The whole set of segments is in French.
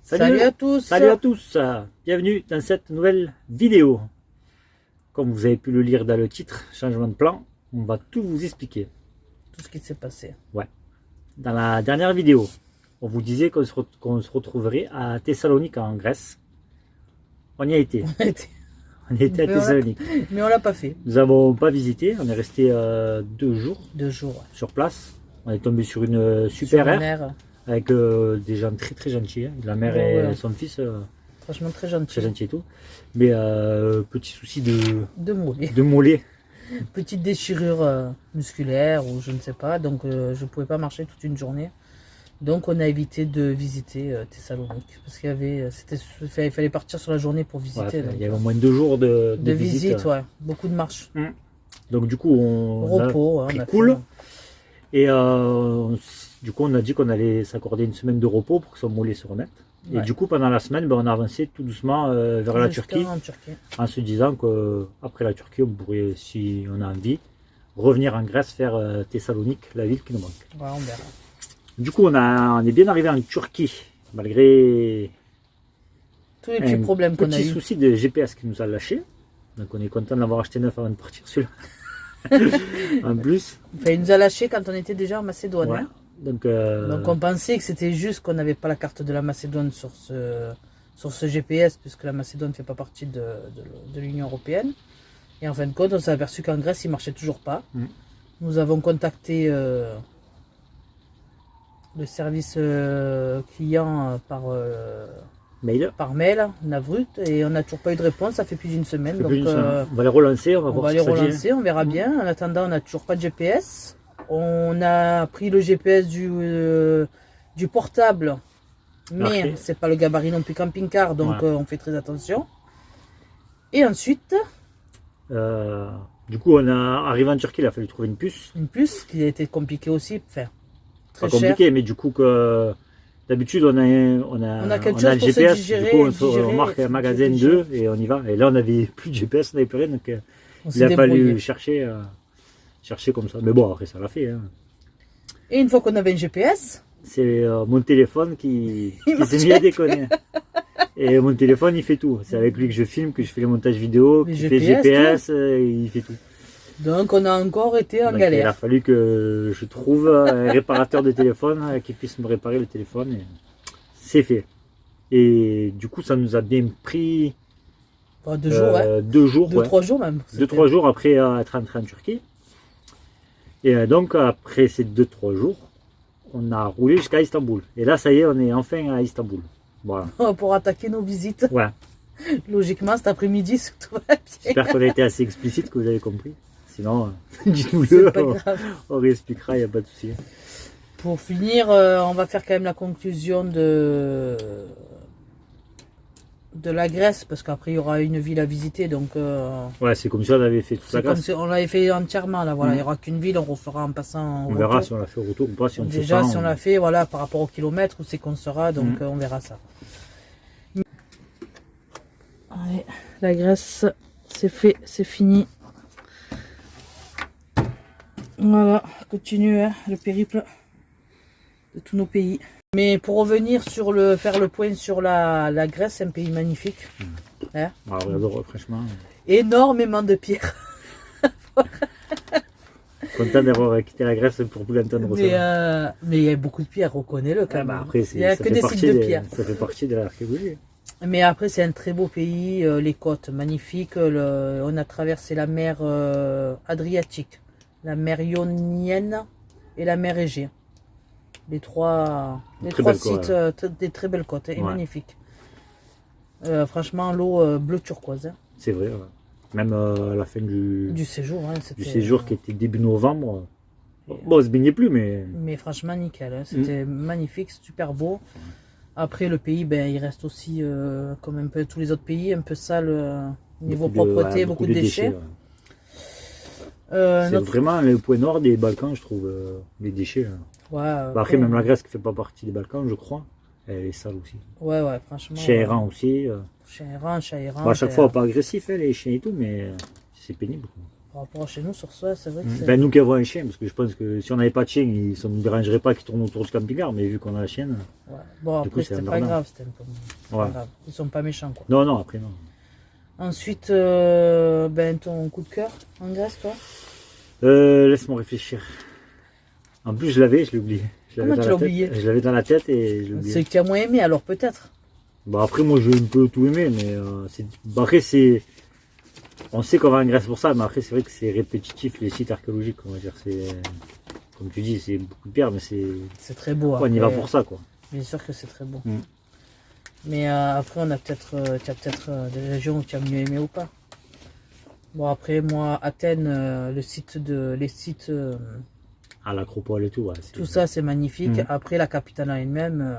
Salut à tous. Salut à tous. Bienvenue dans cette nouvelle vidéo. Comme vous avez pu le lire dans le titre, changement de plan, on va tout vous expliquer. Tout ce qui s'est passé. Ouais. Dans la dernière vidéo, on vous disait qu'on se retrouverait à Thessalonique en Grèce. On y a été. On y a été à Thessalonique. Mais on l'a pas fait. Nous n'avons pas visité, on est resté 2 jours. 2 jours. Sur place. On est tombé sur une super aire. Avec des gens très gentils. Hein. La mère et son fils. Franchement très gentil. Très gentil et tout. Mais petit souci de mollet. Petite déchirure musculaire ou je ne sais pas. Donc je ne pouvais pas marcher toute une journée. Donc on a évité de visiter Thessalonique. Parce qu'il fallait partir sur la journée pour visiter. Ouais, il y avait au moins 2 jours de visite. Ouais. Beaucoup de marches. Donc du coup on a pris cool. Et du coup on a dit qu'on allait s'accorder une semaine de repos pour que son mollet se remette. Et du coup pendant la semaine on a avancé tout doucement vers la Turquie, en se disant qu'après la Turquie on pourrait, si on a envie, revenir en Grèce, faire Thessalonique, la ville qui nous manque. Ouais, on verra. Du coup on est bien arrivé en Turquie malgré tous les petits problèmes qu'on a eu. Petit souci de GPS qui nous a lâché. Donc on est content de l'avoir acheté neuf avant de partir celui-là. En plus. Enfin, il nous a lâché quand on était déjà en Macédoine. Ouais. Hein. Donc on pensait que c'était juste qu'on n'avait pas la carte de la Macédoine sur ce GPS, puisque la Macédoine ne fait pas partie de l'Union Européenne. Et en fin de compte, on s'est aperçu qu'en Grèce, il ne marchait toujours pas. Nous avons contacté le service client par mail, Navrut, et on n'a toujours pas eu de réponse. Ça fait plus d'une semaine. Donc, on va les relancer, on va les relancer, on verra bien. En attendant, on n'a toujours pas de GPS. On a pris le GPS du portable, mais c'est pas le gabarit non plus camping-car, donc on fait très attention. Et ensuite, du coup, on a arrivé en Turquie, il a fallu trouver une puce. Une puce qui a été compliquée aussi, enfin, très compliqué, mais du coup que d'habitude on a le GPS, du coup on marque un magasin 2 et on y va. Et là on n'avait plus de GPS, on n'avait plus rien, donc il a fallu chercher comme ça. Mais bon, après ça l'a fait. Hein. Et une fois qu'on avait un GPS, c'est mon téléphone qui s'est mis à déconner. Et mon téléphone il fait tout. C'est avec lui que je filme, que je fais les montages vidéo, qu'il fait GPS, il fait tout. Donc on a encore été en galère. Il a fallu que je trouve un réparateur de téléphone qui puisse me réparer le téléphone. Et c'est fait. Et du coup ça nous a bien pris 2 jours, ouais. 2 jours, 2-3 jours même. 2-3 jours après être entré en Turquie. Et donc après ces 2-3 jours, on a roulé jusqu'à Istanbul. Et là ça y est, on est enfin à Istanbul. Voilà. Pour attaquer nos visites. Ouais. Logiquement cet après-midi, tout va bien. J'espère qu'on a été assez explicite, que vous avez compris. Sinon, dites-nous-le, on réexpliquera, il n'y a pas de souci. Pour finir, on va faire quand même la conclusion de la Grèce, parce qu'après il y aura une ville à visiter. Donc, ouais, c'est comme si on avait fait toute la Grèce. On l'avait fait entièrement, là, voilà. Il n'y aura qu'une ville, on refera en passant. On verra si on l'a fait au retour ou pas. Si on déjà, si on l'a fait, voilà, par rapport au kilomètre, où c'est qu'on sera, donc on verra ça. Allez, la Grèce, c'est fait, c'est fini. Voilà, continue le périple de tous nos pays. Mais pour revenir sur faire le point sur la Grèce, c'est un pays magnifique. Hein, franchement. Énormément de pierres. Content d'avoir quitté la Grèce pour vous l'entendre. Mais il y a beaucoup de pierres, reconnais-le quand même. Après, il n'y a que des sites de pierres. Ça fait partie de l'archéologie. Mais après, c'est un très beau pays, les côtes magnifiques. On a traversé la mer Adriatique, la mer Ionienne et la mer Égée. Les trois sites, des très belles côtes, et magnifiques. Franchement, l'eau bleu turquoise. Hein. C'est vrai, ouais. Même à la fin du séjour. Hein, du séjour qui était début novembre. Bon, on se baignait plus, mais... Mais franchement, nickel. Hein. C'était magnifique, super beau. Après, le pays, ben, il reste aussi, comme un peu tous les autres pays, un peu sale niveau propreté, beaucoup de déchets. C'est vraiment le point nord des Balkans, je trouve, les déchets. Après, même la Grèce qui fait pas partie des Balkans, je crois, elle est sale aussi. Ouais, franchement. Chéran aussi. Chéran. À chaque fois, pas agressif, les chiens et tout, mais c'est pénible. par rapport à chez nous, sur ça, c'est vrai que c'est... Ben, nous qui avons un chien, parce que je pense que si on n'avait pas de chien, ça ne nous dérangerait pas qu'ils tournent autour du camping-car, mais vu qu'on a la chienne... Ouais. Bon, après, c'était pas grave, c'était un peu... Ouais. Grave. Ils sont pas méchants, quoi. Non, non, après, non. Ensuite, ben, ton coup de cœur en Grèce, toi? Laisse-moi réfléchir. En plus, je l'ai oublié. Comment tu l'as oublié? Je l'avais dans la tête et je l'ai oublié. C'est que tu as moins aimé, alors peut-être. Bon, après, moi, je peux tout aimer, mais après, c'est... On sait qu'on va en Grèce pour ça, mais après, c'est vrai que c'est répétitif, les sites archéologiques, on va dire. Comme tu dis, c'est beaucoup de pierres, mais c'est... C'est très beau. On y va pour ça, quoi. Bien sûr que c'est très beau. Mais après, on a peut-être, tu as peut-être des régions où tu as mieux aimé ou pas. Bon, après, moi, Athènes, les sites... à l'Acropole et tout, ouais. Tout ça, c'est magnifique. Après, la capitale en elle-même,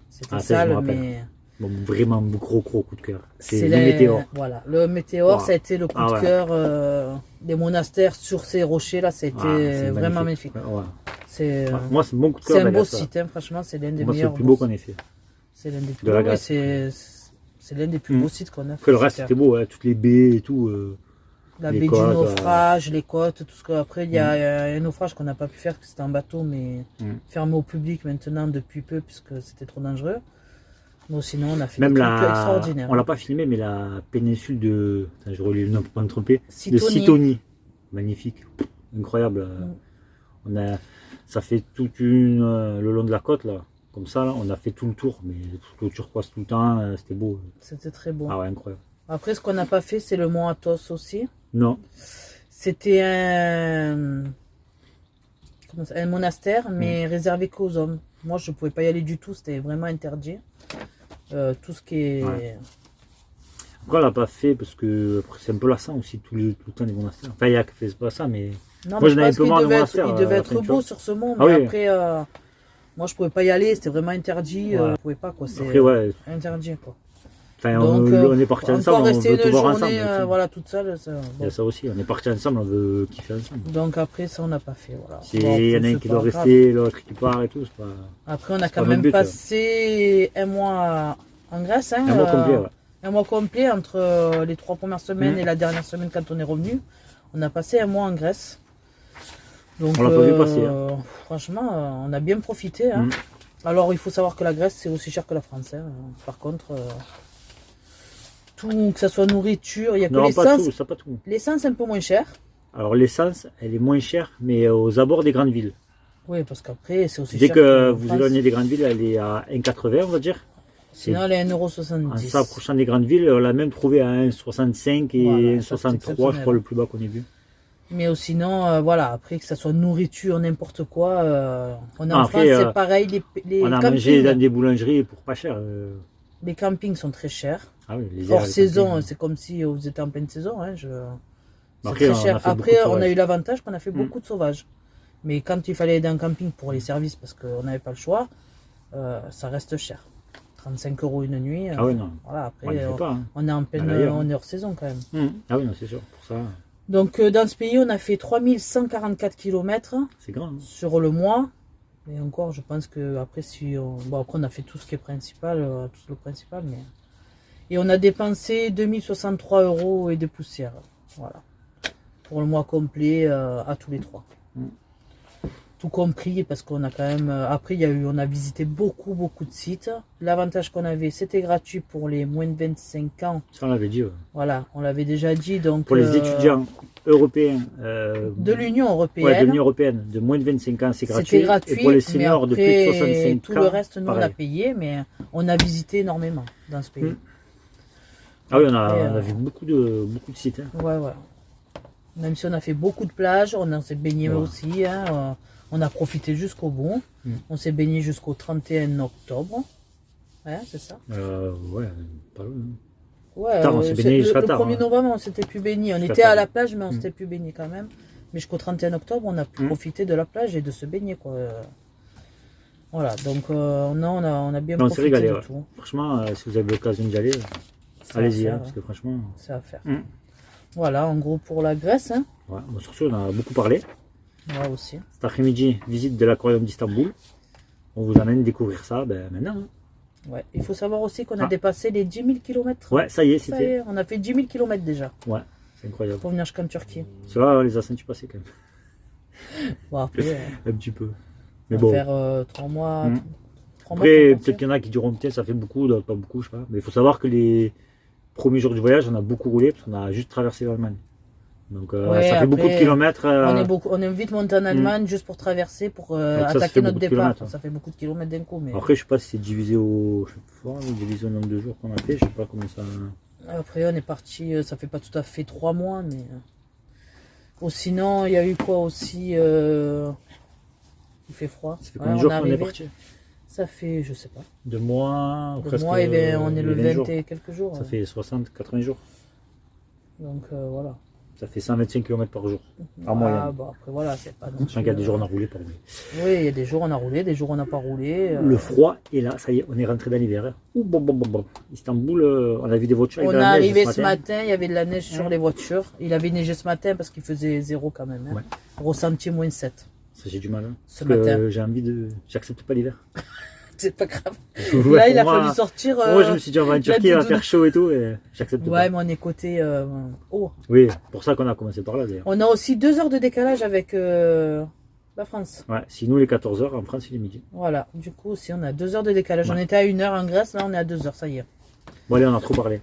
c'était sale, mais... Bon, vraiment gros coup de cœur. C'est le météore. Voilà, le météore, ça a été le coup de cœur des monastères sur ces rochers là, ça a été vraiment magnifique. Moi, c'est mon coup de cœur. C'est un beau site, hein, franchement, c'est l'un des meilleurs. C'est le plus beau qu'on ait fait. C'est l'un des plus beaux. C'est l'un des plus beaux sites qu'on a fait. Que le reste, c'était beau, hein, toutes les baies et tout. La baie du naufrage, les côtes, tout ce que. Après, il y a un naufrage qu'on n'a pas pu faire, que c'était en bateau, mais fermé au public maintenant depuis peu, puisque c'était trop dangereux. Bon, sinon, on a fait des trucs extraordinaires. On l'a pas filmé, mais la péninsule de... Attends, je relis le nom pour pas me tromper. Sidonie. De Sidonie. Magnifique. Incroyable. Ça fait toute le long de la côte, là. Comme ça, là, on a fait tout le tour. Mais tout le turquoise tout le temps, c'était beau. C'était très beau. Ah ouais, incroyable. Après, ce qu'on n'a pas fait, c'est le mont Athos aussi. Non. C'était un monastère, mais réservé qu'aux hommes. Moi, je ne pouvais pas y aller du tout. C'était vraiment interdit. Tout ce qui est... Après, on l'a pas fait parce que c'est un peu lassant aussi tout le temps les monastères. Enfin, il y a que fait pas ça, mais... Non, moi, je pense qu'il devait être beau sur ce mont, mais après, moi, je pouvais pas y aller. C'était vraiment interdit. Je pouvais pas, quoi. C'est interdit, quoi. Enfin, on est partis ensemble, on veut tout voir ensemble. Voilà, toute seule. Il y a ça aussi, on est partis ensemble, on veut kiffer ensemble. Donc après, ça, on n'a pas fait. Voilà. Il y en a un qui doit rester, l'autre qui part et tout. Pas... Après, on a quand même passé un mois en Grèce. Hein, un mois complet, ouais. Un mois complet entre les 3 premières semaines et la dernière semaine quand on est revenu. On a passé un mois en Grèce. Donc, on l'a pas vu passer. Hein. Franchement, on a bien profité. Hein. Alors, il faut savoir que la Grèce, c'est aussi cher que la France. Hein. Par contre... Tout, que ça soit nourriture, il y a que l'essence. Ça pas tout. L'essence est un peu moins chère. Alors l'essence, elle est moins chère, mais aux abords des grandes villes. Oui, parce qu'après, c'est aussi cher. Dès que vous France. éloignez des grandes villes, elle est à 1,80 on va dire. Sinon, elle est à 1,70 €. En s'approchant des grandes villes, on l'a même trouvé à 1,65 et 1,63, je crois, le plus bas qu'on ait vu. Mais sinon, voilà, après que ça soit nourriture, n'importe quoi, on a en France, c'est pareil. On a mangé dans des boulangeries pour pas cher. Les campings sont très chers. Ah oui, hors saison, c'est comme si vous étiez en pleine saison. Hein, c'est très cher. Après, on a eu l'avantage qu'on a fait beaucoup de sauvages. Mais quand il fallait aider un camping pour les services, parce qu'on n'avait pas le choix, ça reste cher. 35 € une nuit. Ah oui, non. Voilà, après, on est en pleine hors saison quand même. Ah oui, non, c'est sûr. Pour ça. Donc, dans ce pays, on a fait 3144 km. C'est grand. Hein. Sur le mois. Et encore, je pense que après, après, on a fait tout ce qui est principal, tout le principal, mais... Et on a dépensé 2063 € et des poussières. Voilà. Pour le mois complet, à tous les 3. Tout compris, parce qu'on a quand même... Après, on a visité beaucoup de sites. L'avantage qu'on avait, c'était gratuit pour les moins de 25 ans. Ça, on l'avait dit, ouais. Voilà, on l'avait déjà dit. Donc, pour les étudiants européens... de l'Union européenne. Ouais, de l'Union européenne. De moins de 25 ans, c'est gratuit. C'était gratuit. Et pour les seniors de plus de 65 ans, tout le reste, nous, on a payé, mais on a visité énormément dans ce pays. Ah oui, on a vu beaucoup de sites. Hein. Ouais. Même si on a fait beaucoup de plages, on s'est baigné aussi. Hein, on a profité jusqu'au bout. On s'est baigné jusqu'au 31 octobre. Ouais, c'est ça. Ouais, pas loin. Ouais, on s'est baigné jusqu'à tard. Le 1er novembre, on s'était plus baigné. On était à la plage, mais on s'était plus baigné quand même. Mais jusqu'au 31 octobre, on a pu profiter de la plage et de se baigner, quoi. Voilà, donc non, on a bien profité régalé, de tout. Franchement, si vous avez l'occasion d'y aller, allez-y, parce que franchement... C'est à faire. Voilà, en gros, pour la Grèce. Hein. Ouais, sur ce, on a beaucoup parlé. Moi aussi. Cet après-midi, visite de l'aquarium d'Istanbul. On vous amène découvrir ça maintenant. Hein. Ouais, il faut savoir aussi qu'on a dépassé les 10 000 km. Ouais, ça y est, c'était. On a fait 10 000 km déjà. Ouais. C'est incroyable. Pour venir jusqu'en Turquie. Cela, les a sentis passer quand même. Bon, après, un petit peu. Mais on bon. va faire 3 mois. Mmh. 3 Après, mois peut-être qu'il y en a qui diront peut-être ça fait beaucoup, d'autres pas beaucoup, je sais pas. Mais il faut savoir que les premiers jours du voyage, on a beaucoup roulé parce qu'on a juste traversé l'Allemagne. Donc ouais, ça fait beaucoup de kilomètres. On est vite monté en Allemagne juste pour traverser, pour attaquer notre départ. Ça fait beaucoup de kilomètres d'un coup. Mais... Après, je sais pas si c'est divisé au nombre de jours qu'on a fait, je sais pas comment ça. Après, on est parti, ça fait pas tout à fait 3 mois, mais. Ou sinon, il y a eu quoi aussi il fait froid. Ça fait combien de jours qu'on est parti? Ça fait, je sais pas. 2 mois, presque. 2 mois, et bien, on est le 20 et quelques jours. Ça fait 60, 80 jours. Donc voilà. Ça fait 125 km par jour, en moyenne. Bon, après voilà, c'est pas. Je sens qu'il y a des jours on a roulé, pas roulé. Oui, il y a des jours on a roulé, des jours on n'a pas roulé. Le froid est là, ça y est, on est rentré dans l'hiver. Istanbul, on a vu des voitures. On est arrivé ce matin, il y avait de la neige sur les voitures. Il avait neigé ce matin parce qu'il faisait 0 quand même. Hein. Ouais. Ressenti -7. Ça j'ai du mal. Hein. Ce matin. J'ai envie de. J'accepte pas l'hiver. C'est pas grave. Ouais, là, il a fallu sortir. Moi, je me suis dit, on va en Turquie, il va faire chaud et tout, et j'accepte pas. Ouais, mais on est côté haut. Oui, pour ça qu'on a commencé par là d'ailleurs. On a aussi 2 heures de décalage avec la France. Ouais, si nous, les 14 heures, en France, il est midi. Voilà, du coup, aussi, on a 2 heures de décalage. Ouais. On était à 1 heure en Grèce, là, on est à 2 heures, ça y est. Bon, allez, on a trop parlé.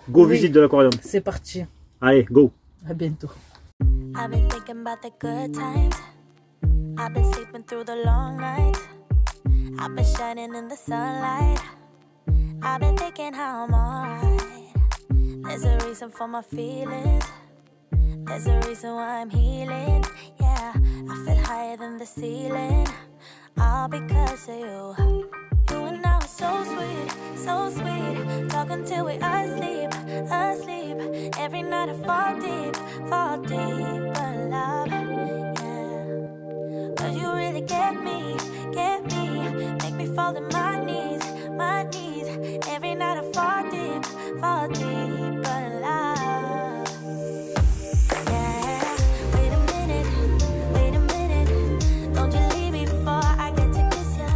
Go visite de l'aquarium. C'est parti. Allez, go. À bientôt. I've been thinking about the good times. I've been sleeping through the long nights. I've been shining in the sunlight. I've been thinking how I'm alright. There's a reason for my feelings. There's a reason why I'm healing. Yeah, I feel higher than the ceiling. All because of you. You and I were so sweet, so sweet. Talking till we asleep, asleep. Every night I fall deep but love, yeah. Cause you really get me, make me fall to my knees, my knees. Every night I fall deep but love, yeah. Wait a minute, don't you leave me before I get to kiss ya.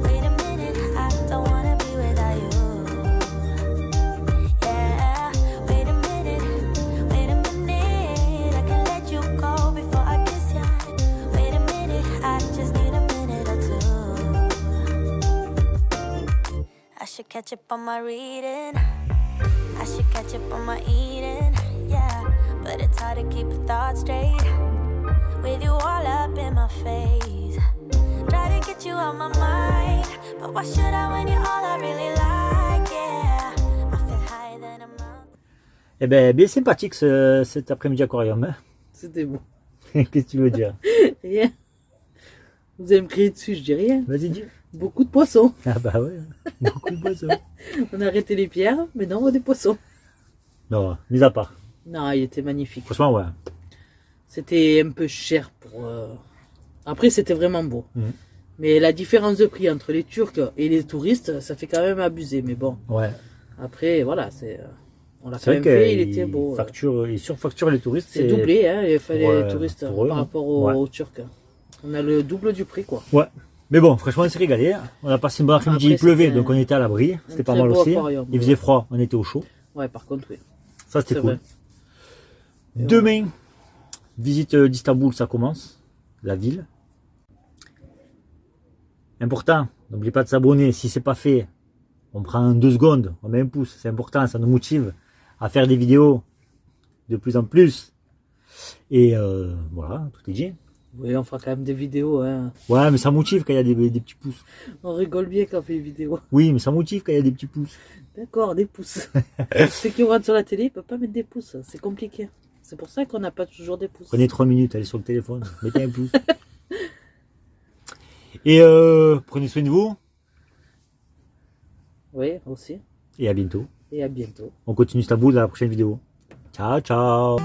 Wait a minute, I don't wanna be without you, yeah. Wait a minute, I can let you go before I kiss ya. Wait a minute, I just need a minute or two. I should catch up on my reading, I should catch up on my eating, yeah. But it's hard to keep a thought straight with you all up in my face. Try to get you out my mind, but why should I when you're all I really like, yeah. I feel higher than a mountain. Eh ben, bien sympathique cet après-midi aquarium. Hein. C'était bon. Qu'est-ce que tu veux dire? Rien. Vous allez me crier dessus, je dis rien. Vas-y, dis. Beaucoup de poissons. Ah bah ouais, beaucoup de poissons. On a arrêté les pierres, mais non, des poissons. Non, mis à part. Non, il était magnifique. Franchement, ouais. C'était un peu cher pour... Après, c'était vraiment beau. Mmh. Mais la différence de prix entre les Turcs et les touristes, ça fait quand même abuser. Mais bon. Ouais. Après, voilà, c'est... On l'a quand même fait, il était beau. Il surfacture les touristes. C'est doublé, hein, les touristes par rapport aux Turcs. On a le double du prix, quoi. Ouais. Mais bon, franchement, on s'est régalé. On a passé une bonne après-midi, il pleuvait, donc on était à l'abri. C'était pas mal aussi. Aquarium, il faisait froid, on était au chaud. Ouais, par contre, oui. Ça, c'était cool. Demain, visite d'Istanbul, ça commence. La ville. Important, n'oublie pas de s'abonner. Si c'est pas fait, on prend 2 secondes, on met un pouce. C'est important, ça nous motive à faire des vidéos de plus en plus. Et voilà, tout est dit. Oui, on fera quand même des vidéos. Hein. Ouais, mais ça motive quand il y a des petits pouces. On rigole bien quand on fait des vidéos. Oui, mais ça motive quand il y a des petits pouces. D'accord, des pouces. Ceux qui regardent sur la télé, ils ne peuvent pas mettre des pouces. C'est compliqué. C'est pour ça qu'on n'a pas toujours des pouces. Prenez 3 minutes, allez sur le téléphone, mettez un pouce. Et prenez soin de vous. Oui, aussi. Et à bientôt. Et à bientôt. On continue Istanbul dans la prochaine vidéo. Ciao, ciao.